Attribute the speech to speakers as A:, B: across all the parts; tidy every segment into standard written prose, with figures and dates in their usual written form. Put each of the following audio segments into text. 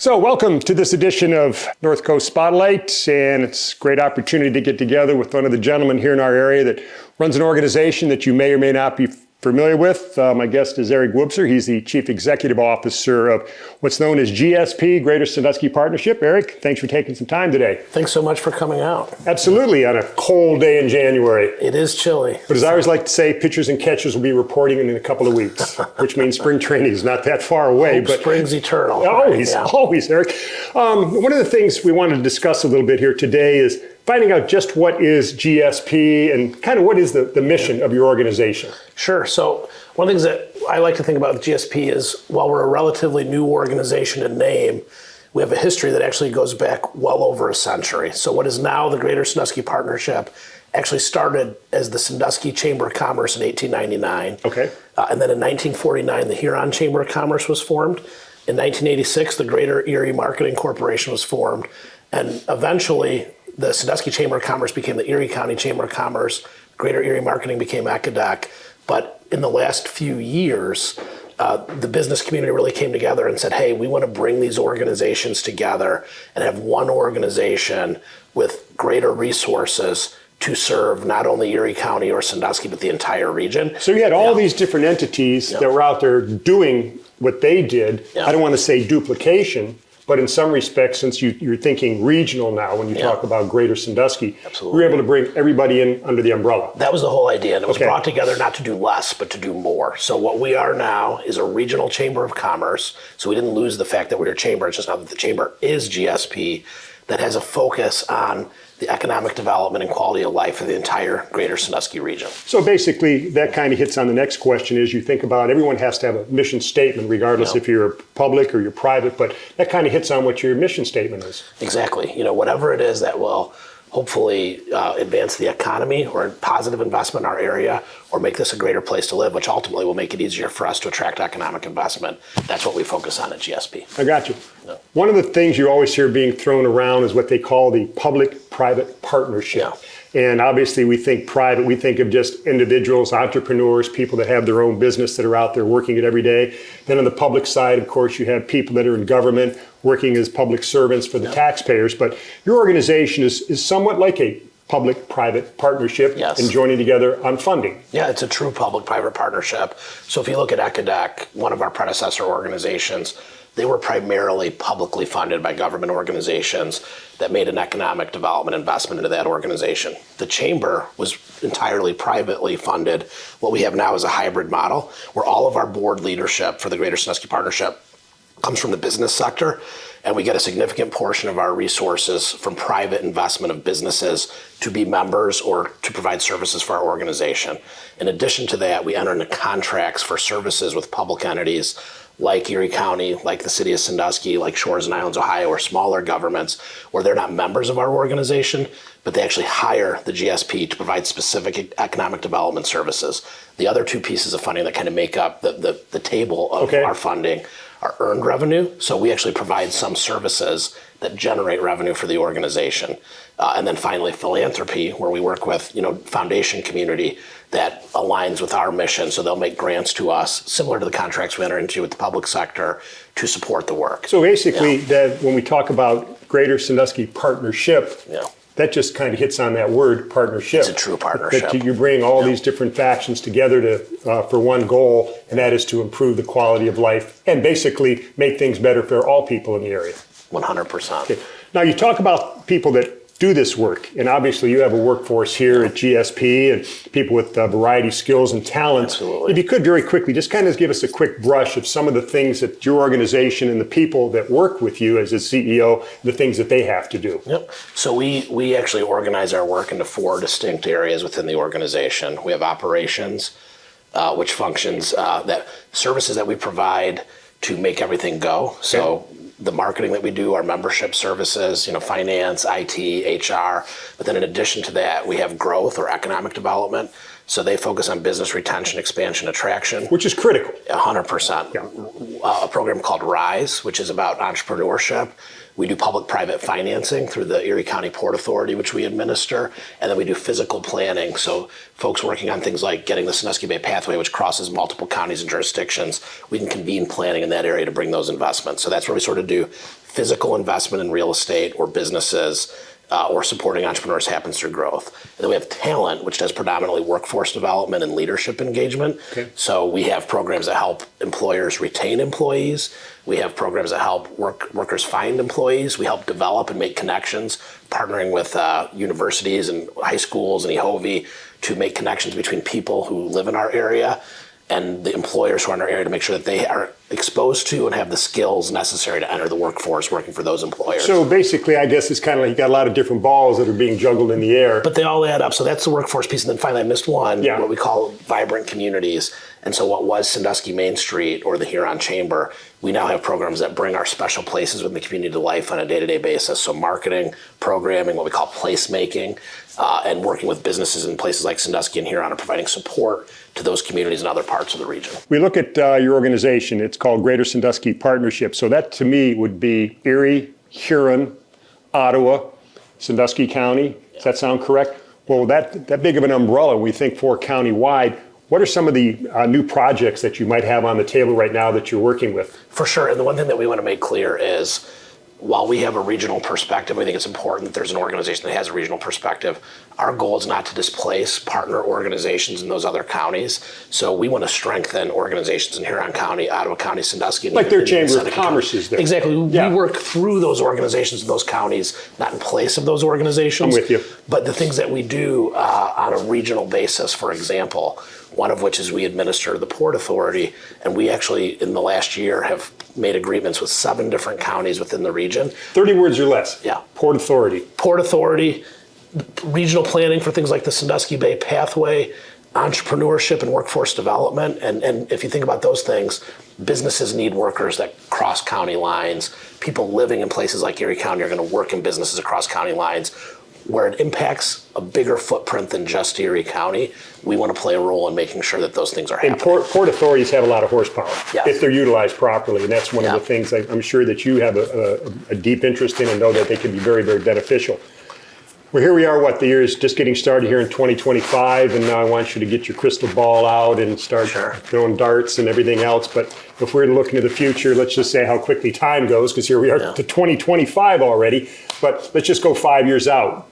A: So welcome to this edition of North Coast Spotlight, and it's a great opportunity to get together with one of the gentlemen here in our area that runs an organization that you may or may not be familiar with. My guest is Eric Wobser. He's the Chief Executive Officer of what's known as GSP, Greater Sandusky Partnership. Eric, thanks for taking some time today.
B: Thanks so much for coming out.
A: Absolutely, on a cold day in January.
B: It is chilly.
A: But as I always like to say, pitchers and catchers will be reporting in a couple of weeks, which means spring training is not that far away.
B: But spring's eternal.
A: Always, right? Always, Eric. One of the things we wanted to discuss a little bit here today is finding out just what is GSP and kind of what is the mission of your organization.
B: Sure. So one of the things that I like to think about with GSP is while we're a relatively new organization in name, we have a history that actually goes back well over a century. So what is now the Greater Sandusky Partnership actually started as the Sandusky Chamber of Commerce in 1899.
A: Okay.
B: And then in 1949, the Huron Chamber of Commerce was formed. In 1986, the Greater Erie Marketing Corporation was formed. And eventually, the Sandusky Chamber of Commerce became the Erie County Chamber of Commerce. Greater Erie Marketing became ECADEC. But in the last few years, the business community really came together and said, hey, we want to bring these organizations together and have one organization with greater resources to serve not only Erie County or Sandusky, but the entire region.
A: So you had all these different entities that were out there doing what they did. I don't want to say duplication, but in some respects, since you're thinking regional now, when you talk about Greater Sandusky,
B: Absolutely.
A: We're able to bring everybody in under the umbrella.
B: That was the whole idea, and it was brought together not to do less, but to do more. So what we are now is a regional chamber of commerce. So we didn't lose the fact that we're a chamber. It's just now that the chamber is GSP that has a focus on the economic development and quality of life for the entire Greater Sandusky region.
A: So basically, that kind of hits on the next question is you think about everyone has to have a mission statement, regardless if you're public or you're private, but that kind of hits on what your mission statement is.
B: Exactly. Whatever it is that will hopefully advance the economy or positive investment in our area or make this a greater place to live, which ultimately will make it easier for us to attract economic investment. That's what we focus on at GSP.
A: I got you.
B: Yeah.
A: One of the things you always hear being thrown around is what they call the public-private partnership.
B: Yeah.
A: And obviously we think private, we think of just individuals, entrepreneurs, people that have their own business that are out there working it every day. Then on the public side, of course, you have people that are in government working as public servants for the taxpayers. But your organization is somewhat like a public-private partnership and joining together on funding.
B: Yeah, it's a true public-private partnership. So if you look at ECADEC, one of our predecessor organizations, they were primarily publicly funded by government organizations that made an economic development investment into that organization. The chamber was entirely privately funded. What we have now is a hybrid model where all of our board leadership for the Greater Sandusky Partnership comes from the business sector, and we get a significant portion of our resources from private investment of businesses to be members or to provide services for our organization. In addition to that, we enter into contracts for services with public entities like Erie County, like the city of Sandusky, like Shores and Islands, Ohio, or smaller governments where they're not members of our organization, but they actually hire the GSP to provide specific economic development services. The other two pieces of funding that kind of make up the table of our funding are earned revenue. So we actually provide some services that generate revenue for the organization. And then finally, philanthropy, where we work with foundation community that aligns with our mission. So they'll make grants to us, similar to the contracts we enter into with the public sector, to support the work.
A: So basically, that when we talk about Greater Sandusky Partnership, that just kind of hits on that word, partnership.
B: It's a true partnership.
A: That you bring all these different factions together for one goal, and that is to improve the quality of life and basically make things better for all people in the area.
B: 100%.
A: Okay. Now, you talk about people that do this work, and obviously you have a workforce here at GSP and people with a variety of skills and talents.
B: Absolutely.
A: If you could very quickly just kind of give us a quick brush of some of the things that your organization and the people that work with you as a CEO, the things that they have to do.
B: Yep. So we actually organize our work into 4 distinct areas within the organization. We have operations, which functions that services that we provide to make everything go. So the marketing that we do, our membership services, finance, IT, HR. But then in addition to that, we have growth or economic development. So they focus on business retention, expansion, attraction.
A: Which is critical.
B: 100%. Yeah. A program called RISE, which is about entrepreneurship. We do public-private financing through the Erie County Port Authority, which we administer. And then we do physical planning. So folks working on things like getting the Sandusky Bay Pathway, which crosses multiple counties and jurisdictions, we can convene planning in that area to bring those investments. So that's where we sort of do physical investment in real estate or businesses or supporting entrepreneurs happens through growth. And then we have talent, which does predominantly workforce development and leadership engagement. Okay. So we have programs that help employers retain employees. We have programs that help workers find employees. We help develop and make connections, partnering with universities and high schools and EHOVI to make connections between people who live in our area and the employers who are in our area to make sure that they are exposed to and have the skills necessary to enter the workforce working for those employers.
A: So basically, I guess it's kind of like you got a lot of different balls that are being juggled in the air.
B: But they all add up. So that's the workforce piece. And then finally, I missed one, what we call vibrant communities. And so what was Sandusky Main Street or the Huron Chamber, we now have programs that bring our special places within the community to life on a day-to-day basis. So marketing, programming, what we call placemaking, and working with businesses in places like Sandusky and Huron and providing support to those communities in other parts of the region.
A: We look at your organization. It's called Greater Sandusky Partnership. So that to me would be Erie, Huron, Ottawa, Sandusky County. Does that sound correct? Well, that big of an umbrella, we think for county-wide. What are some of the new projects that you might have on the table right now that you're working with?
B: For sure. And the one thing that we want to make clear is while we have a regional perspective, I think it's important that there's an organization that has a regional perspective. Our goal is not to displace partner organizations in those other counties. So we want to strengthen organizations in Huron County, Ottawa County, Sandusky. And
A: like their Chamber of Commerce is there.
B: Exactly. Yeah. We work through those organizations in those counties, not in place of those organizations.
A: I'm with you.
B: But the things that we do on a regional basis, for example, one of which is we administer the Port Authority, and we actually, in the last year, have made agreements with 7 different counties within the region.
A: 30 words or less.
B: Yeah.
A: Port Authority.
B: Port Authority, regional planning for things like the Sandusky Bay Pathway, entrepreneurship and workforce development. And if you think about those things, businesses need workers that cross county lines. People living in places like Erie County are going to work in businesses across county lines. Where it impacts a bigger footprint than just Erie County, we want to play a role in making sure that those things are happening.
A: And port authorities have a lot of horsepower if they're utilized properly. And that's one of the things I'm sure that you have a deep interest in and know that they can be very, very beneficial. Well, here we are, the year is just getting started here in 2025, and now I want you to get your crystal ball out and start throwing darts and everything else. But if we're looking to the future, let's just say how quickly time goes, because here we are to 2025 already. But let's just go 5 years out.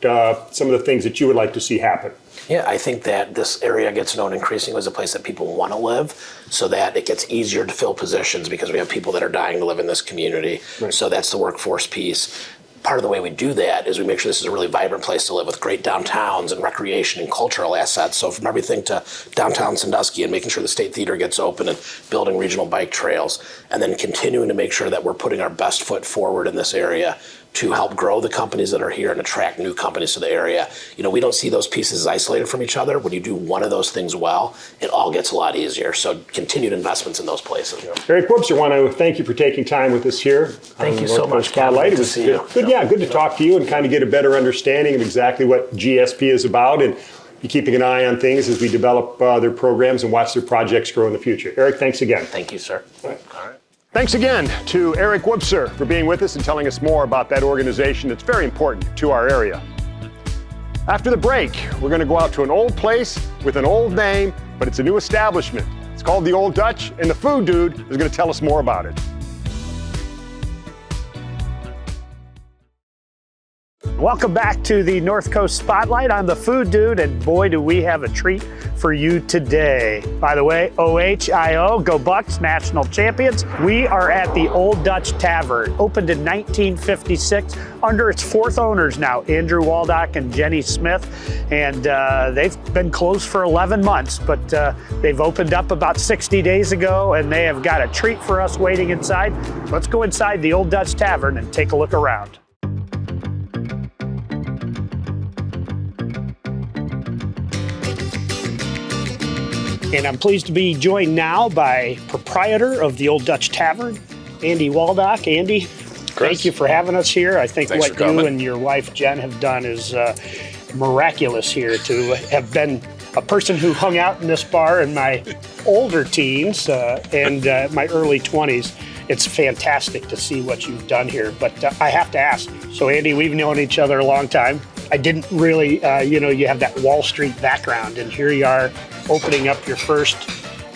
A: Some of the things that you would like to see happen.
B: Yeah, I think that this area gets known increasingly as a place that people want to live, so that it gets easier to fill positions because we have people that are dying to live in this community. Right. So that's the workforce piece. Part of the way we do that is we make sure this is a really vibrant place to live with great downtowns and recreation and cultural assets. So from everything to downtown Sandusky and making sure the State Theater gets open and building regional bike trails, and then continuing to make sure that we're putting our best foot forward in this area to help grow the companies that are here and attract new companies to the area. You know, we don't see those pieces as isolated from each other. When you do one of those things well, it all gets a lot easier. So continued investments in those places.
A: Eric Wobser, I want to thank you for taking time with us here.
B: Thank you so much,
A: Spotlight. It was good to talk to you and kind of get a better understanding of exactly what GSP is about, and be keeping an eye on things as we develop their programs and watch their projects grow in the future. Eric, thanks again.
B: Thank you, sir.
A: All right. Thanks again to Eric Wobser for being with us and telling us more about that organization that's very important to our area. After the break, we're going to go out to an old place with an old name, but it's a new establishment. It's called the Old Dutch, and the food dude is going to tell us more about it.
C: Welcome back to the North Coast Spotlight. I'm the Food Dude, and boy, do we have a treat for you today. By the way, OHIO, Go Bucks, national champions. We are at the Old Dutch Tavern, opened in 1956, under its 4th owners now, Andrew Waldock and Jenny Smith, and they've been closed for 11 months, but they've opened up about 60 days ago, and they have got a treat for us waiting inside. Let's go inside the Old Dutch Tavern and take a look around. And I'm pleased to be joined now by proprietor of the Old Dutch Tavern, Andy Waldock. Andy, thank you for having us here. I think what you and your wife, Jen, have done is miraculous here to have been a person who hung out in this bar in my older teens and my early 20s. It's fantastic to see what you've done here. But I have to ask, so Andy, we've known each other a long time. I didn't really, you have that Wall Street background, and here you are opening up your first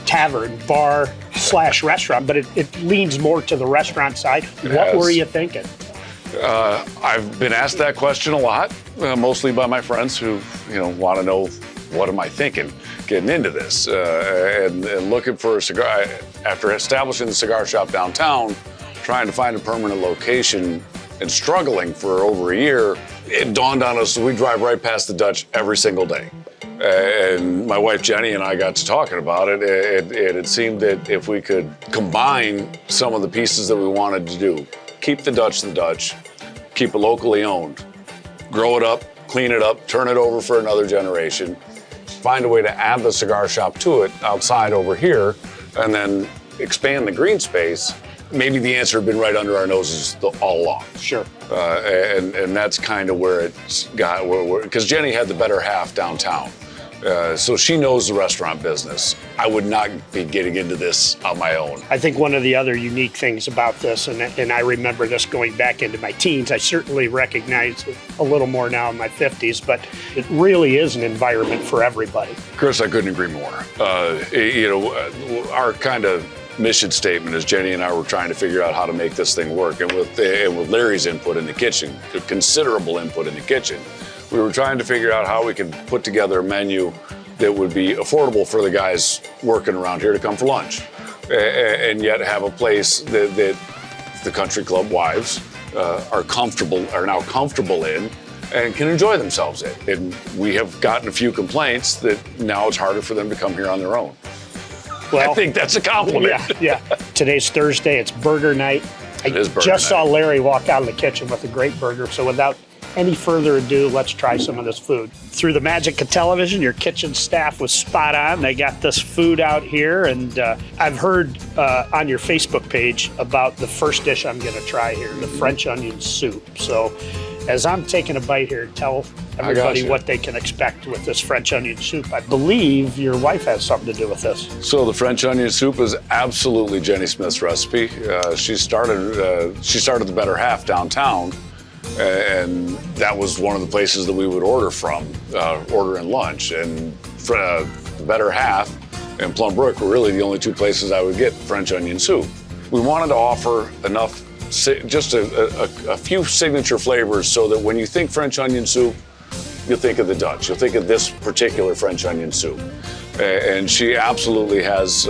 C: tavern, bar, slash restaurant, but it leans more to the restaurant side. What were you thinking?
D: I've been asked that question a lot, mostly by my friends who, want to know what am I thinking getting into this, and looking for a cigar. After establishing the cigar shop downtown, trying to find a permanent location and struggling for over a year, it dawned on us we drive right past the Dutch every single day. And my wife Jenny and I got to talking about it, and it seemed that if we could combine some of the pieces that we wanted to do, keep the Dutch, keep it locally owned, grow it up, clean it up, turn it over for another generation, find a way to add the cigar shop to it outside over here, and then expand the green space, maybe the answer had been right under our noses all along.
C: Sure.
D: And that's kind of where it's got, because Jenny had the better half downtown. So she knows the restaurant business. I would not be getting into this on my own.
C: I think one of the other unique things about this, and I remember this going back into my teens, I certainly recognize it a little more now in my 50s, but it really is an environment for everybody.
D: Chris, I couldn't agree more. Our kind of mission statement is Jenny and I were trying to figure out how to make this thing work. And with Larry's input in the kitchen, considerable input in the kitchen, we were trying to figure out how we could put together a menu that would be affordable for the guys working around here to come for lunch, and yet have a place that the country club wives are now comfortable in and can enjoy themselves in. And we have gotten a few complaints that now it's harder for them to come here on their own.
C: Well,
D: I think that's a compliment.
C: Yeah. Today's Thursday, it's burger night.
D: It is burger
C: just
D: night.
C: saw Larry walk out of the kitchen with a great burger, so without any further ado, let's try some of this food. Through the magic of television, your kitchen staff was spot on. They got this food out here, and I've heard on your Facebook page about the first dish I'm gonna try here, the French onion soup. So as I'm taking a bite here, tell everybody what they can expect with this French onion soup. I believe your wife has something to do with this.
D: So the French onion soup is absolutely Jenny Smith's recipe. She started the Better Half downtown, and that was one of the places that we would order from, ordering lunch. And the Better Half and Plum Brook were really the only two places I would get French onion soup. We wanted to offer enough, just a few signature flavors so that when you think French onion soup, you'll think of the Dutch. You'll think of this particular French onion soup. And she absolutely has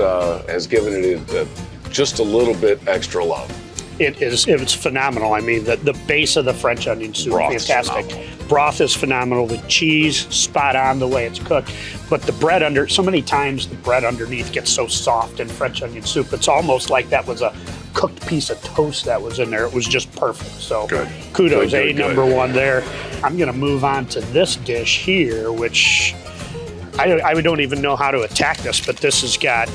D: given it just a little bit extra love.
C: It's phenomenal. I mean, the base of the French onion soup,
D: Broth's
C: fantastic.
D: phenomenal.
C: Broth is phenomenal. The cheese, spot on the way it's cooked. But the bread so many times the bread underneath gets so soft in French onion soup. It's almost like that was a cooked piece of toast that was in there. It was just perfect. So
D: Good.
C: Kudos,
D: Good.
C: number one there. I'm gonna move on to this dish here, which I don't even know how to attack this, but this has got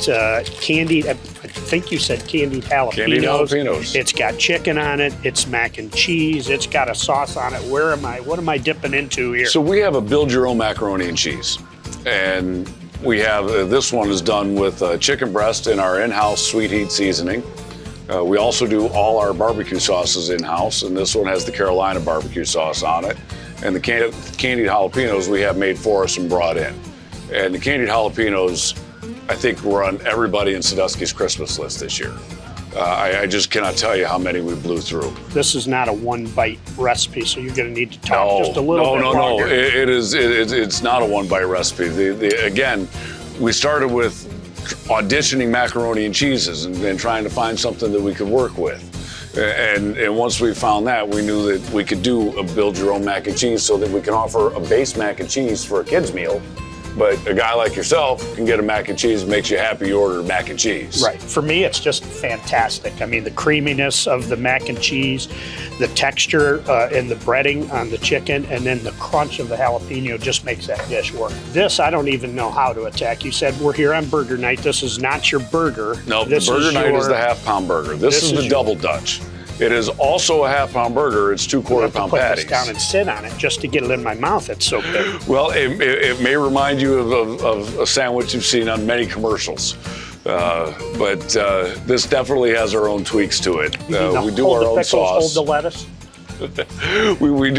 C: candied, I think you said candied jalapenos.
D: Candied jalapenos.
C: It's got chicken on it. It's mac and cheese. It's got a sauce on it. What am I dipping into here?
D: So we have a build your own macaroni and cheese. And we have, this one is done with chicken breast in our in-house sweet heat seasoning. We also do all our barbecue sauces in-house, and this one has the Carolina barbecue sauce on it. And the candied jalapenos we have made for us and brought in. And the candied jalapenos, I think, were on everybody in Sandusky's Christmas list this year. I just cannot tell you how many we blew through.
C: This is not a one-bite recipe, so you're going to need to talk just a little bit longer.
D: No. It's not a one-bite recipe. Again, we started with auditioning macaroni and cheeses and trying to find something that we could work with. And once we found that, we knew that we could do a build your own mac and cheese so that we can offer a base mac and cheese for a kid's meal. But a guy like yourself can get a mac and cheese, makes you happy, you order mac and cheese.
C: Right. For me, it's just fantastic. I mean, the creaminess of the mac and cheese, the texture and the breading on the chicken, and then the crunch of the jalapeno just makes that dish work. This, I don't even know how to attack. You said we're here on burger night. This is not your burger.
D: No, the burger night is the half-pound burger. This is the double Dutch. It is also a half-pound burger. It's 2 quarter-pound patties.
C: Put this down and sit on it just to get it in my mouth. It's so big.
D: Well, it may remind you of a sandwich you've seen on many commercials, but this definitely has our own tweaks to it. We do our own sauce.
C: Hold the lettuce.
D: we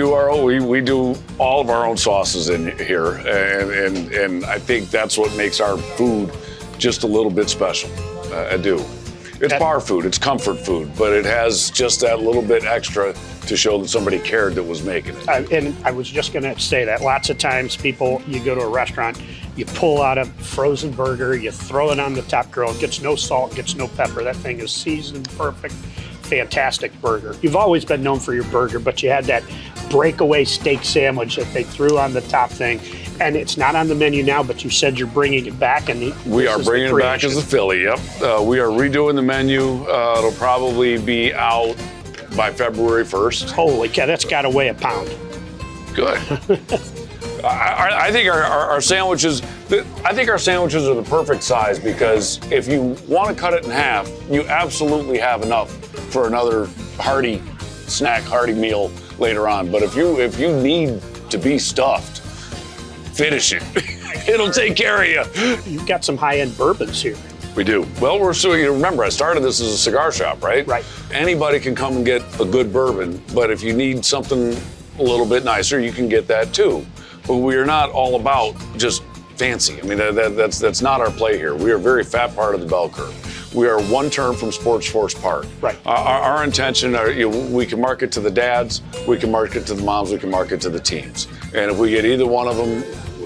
D: do all of our own sauces in here, and I think that's what makes our food just a little bit special. I do. It's bar food, it's comfort food, but it has just that little bit extra to show that somebody cared that was making it.
C: And I was just going to say that lots of times you go to a restaurant, you pull out a frozen burger, you throw it on the top grill, it gets no salt, gets no pepper. That thing is seasoned perfect, fantastic burger. You've always been known for your burger, but you had that breakaway steak sandwich that they threw on the top thing. And it's not on the menu now, but you said you're bringing it back.
D: We are bringing it back as a Philly, yep. We are redoing the menu. It'll probably be out by February 1st.
C: Holy cow, that's got to weigh a pound.
D: Good. I think our sandwiches, are the perfect size, because if you want to cut it in half, you absolutely have enough for another hearty meal later on. But if you need to be stuffed, finish it. It'll take care of you.
C: You've got some high-end bourbons here.
D: We do. Well, remember, I started this as a cigar shop, right?
C: Right.
D: Anybody can come and get a good bourbon, but if you need something a little bit nicer, you can get that too. But we are not all about just fancy. I mean, that's not our play here. We are a very fat part of the bell curve. We are one turn from Sports Force Park.
C: Right.
D: Our intention, we can market to the dads, we can market to the moms, we can market to the teens. And if we get either one of them,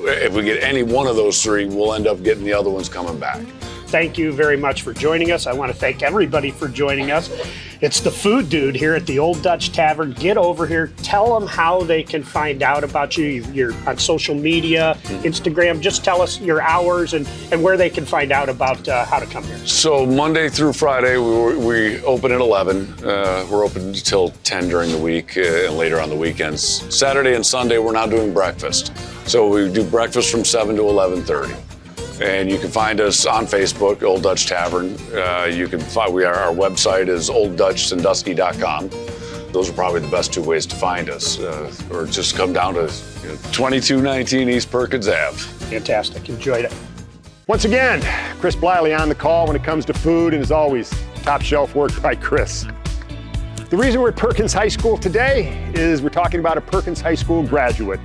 D: if we get any one of those three, we'll end up getting the other ones coming back.
C: Thank you very much for joining us. I want to thank everybody for joining us. It's the Food Dude here at the Old Dutch Tavern. Get over here. Tell them how they can find out about you. You're on social media, Instagram. Just tell us your hours and where they can find out about how to come here.
D: So Monday through Friday, we open at 11. We're open until 10 during the week and later on the weekends. Saturday and Sunday, we're now doing breakfast. So we do breakfast from 7 to 11:30. And you can find us on Facebook, Old Dutch Tavern. You can find our website is olddutchsandusky.com. Those are probably the best two ways to find us, or just come down to 2219 East Perkins Ave.
C: Fantastic. Enjoyed it.
A: Once again, Chris Bliley on the call when it comes to food, and as always, top shelf work by Chris. The reason we're at Perkins High School today is we're talking about a Perkins High School graduate,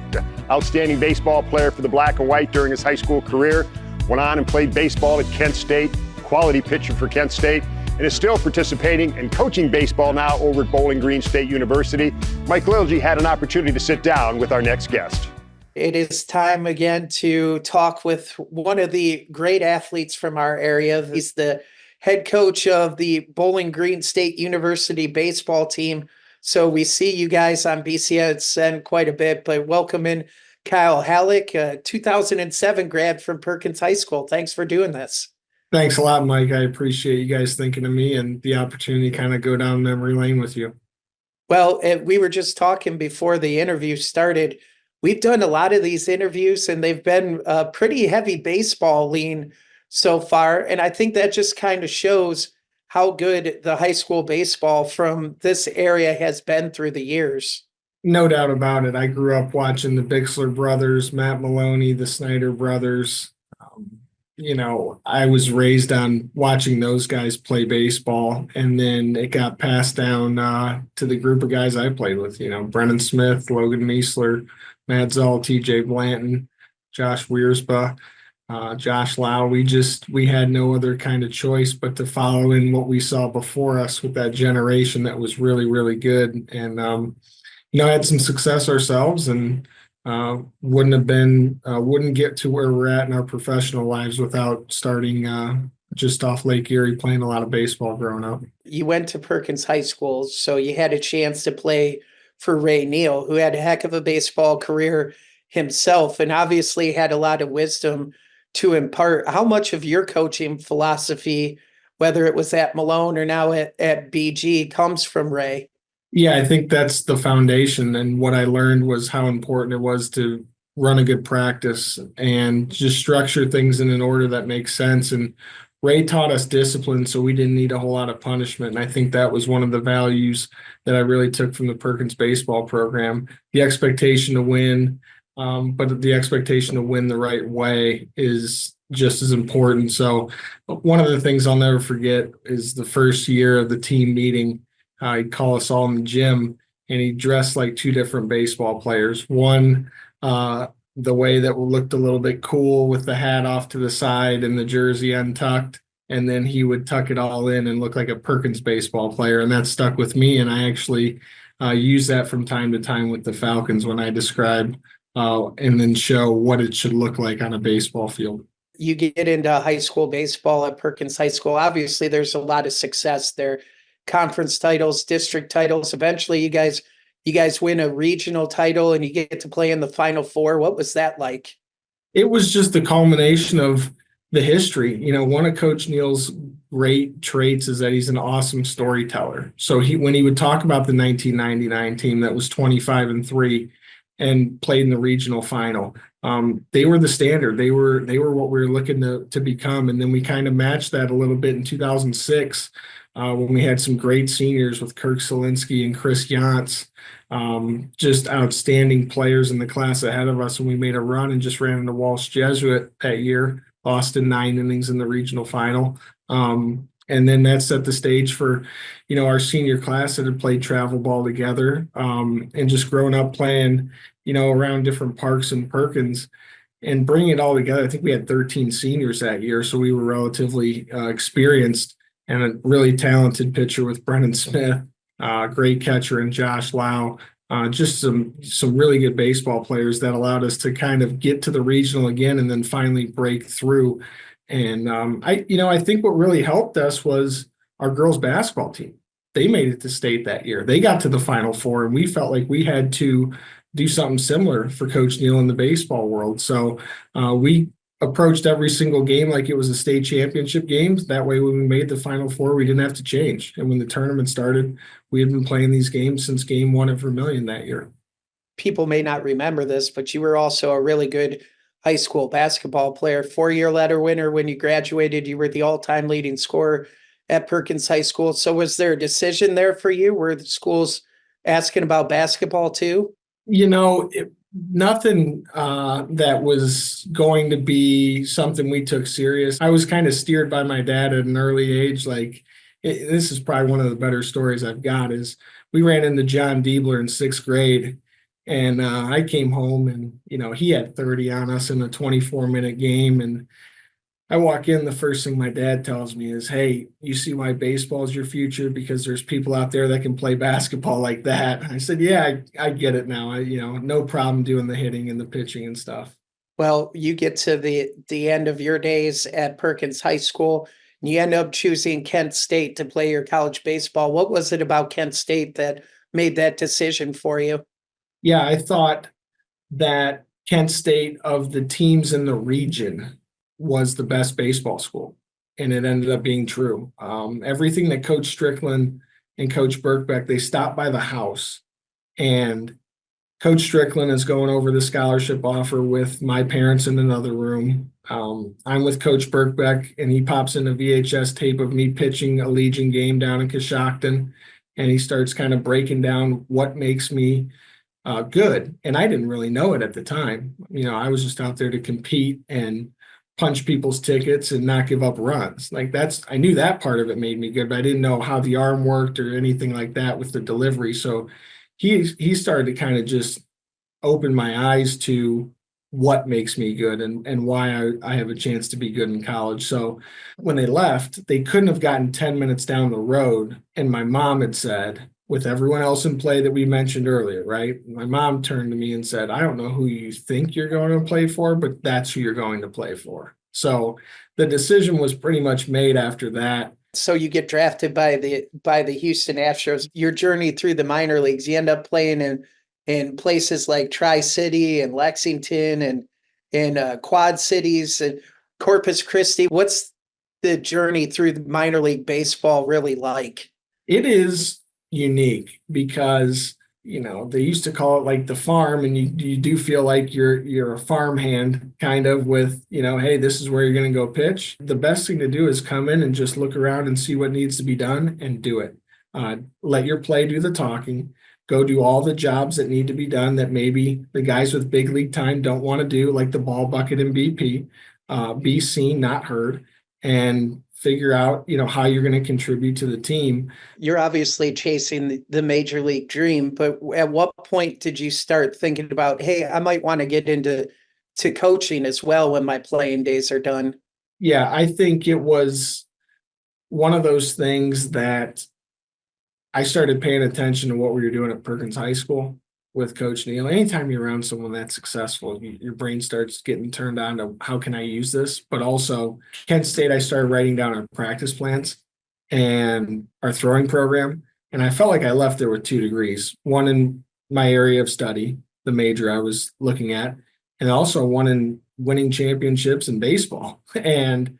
A: outstanding baseball player for the Black and White during his high school career. Went on and played baseball at Kent State, quality pitcher for Kent State, and is still participating and coaching baseball now over at Bowling Green State University. Mike Lilje had an opportunity to sit down with our next guest.
E: It is time again to talk with one of the great athletes from our area. He's the head coach of the Bowling Green State University baseball team. So we see you guys on BCSN quite a bit, but welcome in Kyle Hallock, a 2007 grad from Perkins High School. Thanks for doing this.
F: Thanks a lot, Mike. I appreciate you guys thinking of me and the opportunity to kind of go down memory lane with you.
E: Well, we were just talking before the interview started. We've done a lot of these interviews, and they've been pretty heavy baseball lean so far. And I think that just kind of shows how good the high school baseball from this area has been through the years.
F: No doubt about it. I grew up watching the Bixler brothers, Matt Maloney, the Snyder brothers. I was raised on watching those guys play baseball, and then it got passed down to the group of guys I played with, Brennan Smith, Logan Meisler, Matt Zoll, TJ Blanton, Josh Wierspa, Josh Lau. We had no other kind of choice but to follow in what we saw before us with that generation that was really, really good. And, had some success ourselves, and wouldn't get to where we're at in our professional lives without starting just off Lake Erie, playing a lot of baseball growing up.
E: You went to Perkins High School, so you had a chance to play for Ray Neal, who had a heck of a baseball career himself and obviously had a lot of wisdom to impart. How much of your coaching philosophy, whether it was at Malone or now at BG, comes from Ray?
F: Yeah, I think that's the foundation. And what I learned was how important it was to run a good practice and just structure things in an order that makes sense. And Ray taught us discipline, so we didn't need a whole lot of punishment. And I think that was one of the values that I really took from the Perkins baseball program. The expectation to win, but the expectation to win the right way is just as important. So one of the things I'll never forget is the first year of the team meeting. He'd call us all in the gym, and he dressed like two different baseball players. One, the way that looked a little bit cool with the hat off to the side and the jersey untucked, and then he would tuck it all in and look like a Perkins baseball player. And that stuck with me. And I actually use that from time to time with the Falcons when I describe and then show what it should look like on a baseball field.
E: You get into high school baseball at Perkins High School. Obviously, there's a lot of success there. Conference titles, district titles. Eventually, you guys win a regional title and you get to play in the Final Four. What was that like?
F: It was just the culmination of the history. One of Coach Neal's great traits is that he's an awesome storyteller. So when he would talk about the 1999 team that was 25-3 and played in the regional final, they were the standard. They were what we were looking to become. And then we kind of matched that a little bit in 2006 when we had some great seniors with Kirk Selinsky and Chris Yantz, just outstanding players in the class ahead of us. And we made a run and just ran into Walsh Jesuit that year, lost in 9 innings in the regional final. And then that set the stage for, our senior class that had played travel ball together, and just growing up playing, around different parks in Perkins and bringing it all together. I think we had 13 seniors that year, so we were relatively experienced, and a really talented pitcher with Brennan Smith, great catcher, and Josh Lau. Just some really good baseball players that allowed us to kind of get to the regional again and then finally break through. And I think what really helped us was our girls basketball team. They made it to state that year. They got to the Final Four, and we felt like we had to do something similar for Coach Neal in the baseball world. So we approached every single game like it was a state championship game. That way, when we made the Final Four, we didn't have to change. And when the tournament started, we had been playing these games since game 1 at Vermillion that year.
E: People may not remember this, but you were also a really good high school basketball player, 4-year letter winner. When you graduated, you were the all-time leading scorer at Perkins High School. So was there a decision there for you? Were the schools asking about basketball too?
F: Nothing that was going to be something we took serious. I was kind of steered by my dad at an early age. This is probably one of the better stories I've got, is we ran into John Diebler in 6th grade. And I came home and, he had 30 on us in a 24-minute game. And I walk in, the first thing my dad tells me is, "Hey, you see why baseball is your future? Because there's people out there that can play basketball like that." I said, "Yeah, I get it now. No problem doing the hitting and the pitching and stuff."
E: Well, you get to the end of your days at Perkins High School, and you end up choosing Kent State to play your college baseball. What was it about Kent State that made that decision for you?
F: Yeah, I thought that Kent State, of the teams in the region, was the best baseball school, and it ended up being true. Everything that Coach Strickland and Coach Birkbeck, they stopped by the house, and Coach Strickland is going over the scholarship offer with my parents in another room. I'm with Coach Birkbeck, and he pops in a VHS tape of me pitching a Legion game down in Coshocton, and he starts kind of breaking down what makes me good. And I didn't really know it at the time. I was just out there to compete and punch people's tickets and not give up runs. I knew that part of it made me good, but I didn't know how the arm worked or anything like that with the delivery. So he started to kind of just open my eyes to what makes me good and why I have a chance to be good in college. So when they left, they couldn't have gotten 10 minutes down the road. And my mom had said, with everyone else in play that we mentioned earlier, right? My mom turned to me and said, "I don't know who you think you're going to play for, but that's who you're going to play for." So the decision was pretty much made after that.
E: So you get drafted by the Houston Astros. Your journey through the minor leagues, you end up playing in places like Tri-City and Lexington and in Quad Cities and Corpus Christi. What's the journey through the minor league baseball really like?
F: It is unique because they used to call it like the farm, and you do feel like you're a farmhand kind of with, hey, this is where you're going to go pitch. The best thing to do is come in and just look around and see what needs to be done and do it. Let your play do the talking. Go do all the jobs that need to be done that maybe the guys with big league time don't want to do, like the ball bucket and BP. Be seen, not heard, and figure out, how you're going to contribute to the team.
E: You're obviously chasing the major league dream, but at what point did you start thinking about, hey, I might want to get into coaching as well when my playing days are done?
F: Yeah, I think it was one of those things that I started paying attention to what we were doing at Perkins High School with Coach Neal. Anytime you're around someone that's successful, your brain starts getting turned on to how can I use this? But also Kent State, I started writing down our practice plans and our throwing program. And I felt like I left there with 2 degrees, one in my area of study, the major I was looking at, and also one in winning championships in baseball. And,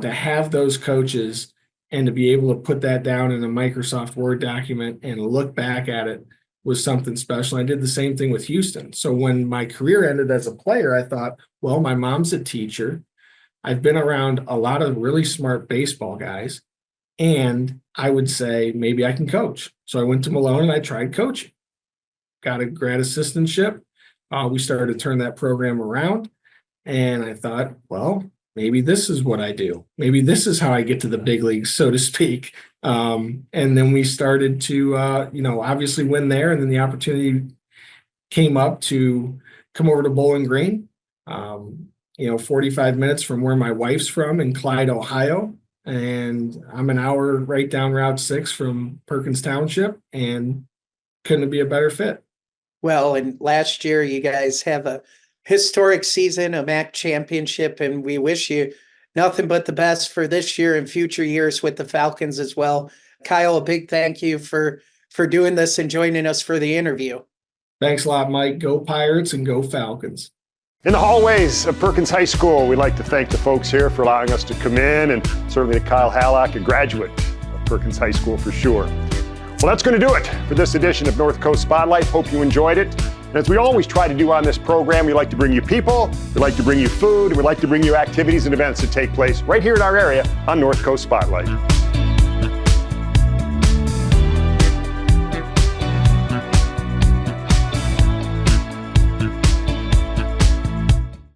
F: to have those coaches and to be able to put that down in a Microsoft Word document and look back at it was something special. I did the same thing with Houston. So when my career ended as a player, I thought, well, my mom's a teacher. I've been around a lot of really smart baseball guys, and I would say maybe I can coach. So I went to Malone and I tried coaching. Got a grad assistantship. We started to turn that program around, and I thought, well, maybe this is what I do. Maybe this is how I get to the big leagues, so to speak. And then we started to, obviously win there. And then the opportunity came up to come over to Bowling Green, 45 minutes from where my wife's from in Clyde, Ohio. And I'm an hour right down Route 6 from Perkins Township, and couldn't be a better fit.
E: Well, and last year you guys have a historic season, a MAC championship, and we wish you nothing but the best for this year and future years with the Falcons as well. Kyle, a big thank you for doing this and joining us for the interview.
F: Thanks a lot, Mike. Go Pirates and go Falcons.
A: In the hallways of Perkins High School, we'd like to thank the folks here for allowing us to come in, and certainly to Kyle Hallock, a graduate of Perkins High School for sure. Well, that's going to do it for this edition of North Coast Spotlight. Hope you enjoyed it. And as we always try to do on this program, we like to bring you people, we like to bring you food, and we like to bring you activities and events that take place right here in our area on North Coast Spotlight.